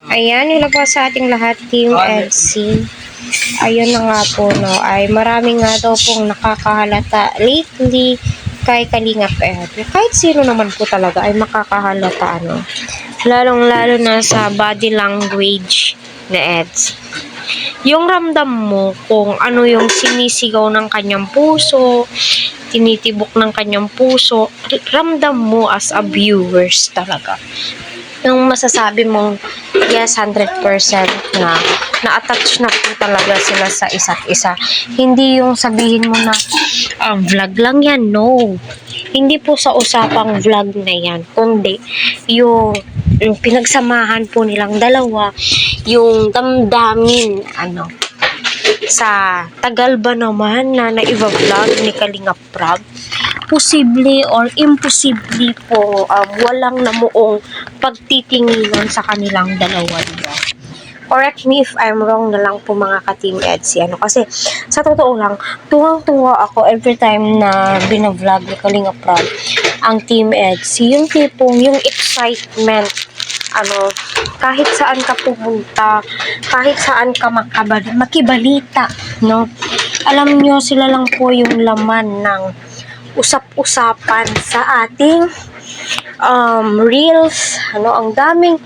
Ayan, hello po sa ating lahat, Team EDC. Ayun na nga po, no, ay marami nga daw pong nakakahalata lately kay Kalingap Ed. Kahit sino naman po talaga ay makakahalata, ano. Lalong-lalo na sa body language na Eds. Yung ramdam mo kung ano yung sinisigaw ng kanyang puso, tinitibok ng kanyang puso, ramdam mo as a viewers talaga. Yung masasabi mong yes, 100% na na-attach na po talaga sila sa isa't isa. Hindi yung sabihin mo na vlog lang yan, no. Hindi po sa usapang vlog na yan, kundi yung pinagsamahan po nilang dalawa, yung damdamin, sa tagal ba naman na naiba-vlog ni Kalingap Prab, posible or imposible po walang namuong pagtitinginan sa kanilang dalawa, diba? Correct me if I'm wrong na lang po mga ka-Team Edsy. Kasi sa totoo lang, tuwang-tuwa ako every time na binavlog ni Kalingap Prab ang Team Edsy. Yung tipong, yung excitement, kahit saan ka pumunta, kahit saan ka makibalita, no? Alam nyo, sila lang po yung laman ng usap-usapan sa ating reels, ang daming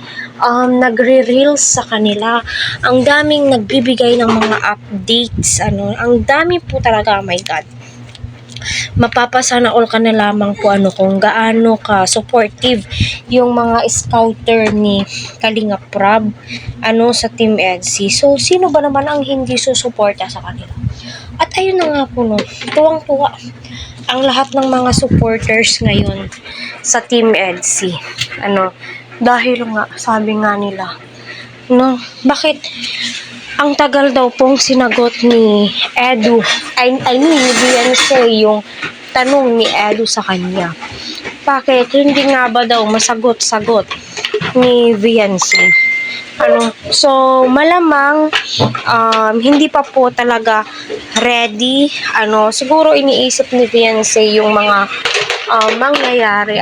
nagre-reels sa kanila, ang daming nagbibigay ng mga updates, ang dami po talaga, oh my God. Mapapasana all ka na lamang po kung gaano ka supportive yung mga scouter ni Kalingap Prab sa Team EDC. So, sino ba naman ang hindi susuporta sa kanila? At ayun na nga po, no, tuwang-tuwa ang lahat ng mga supporters ngayon sa Team EDC. Dahil nga, sabi nga nila, no, bakit ang tagal daw pong sinagot ni Edu, ni Beyonce, yung tanong ni Edu sa kanya. Bakit hindi nga ba daw masagot-sagot ni Beyonce? So, malamang hindi pa po talaga ready. Siguro iniisip ni Beyonce yung mga mangyayari,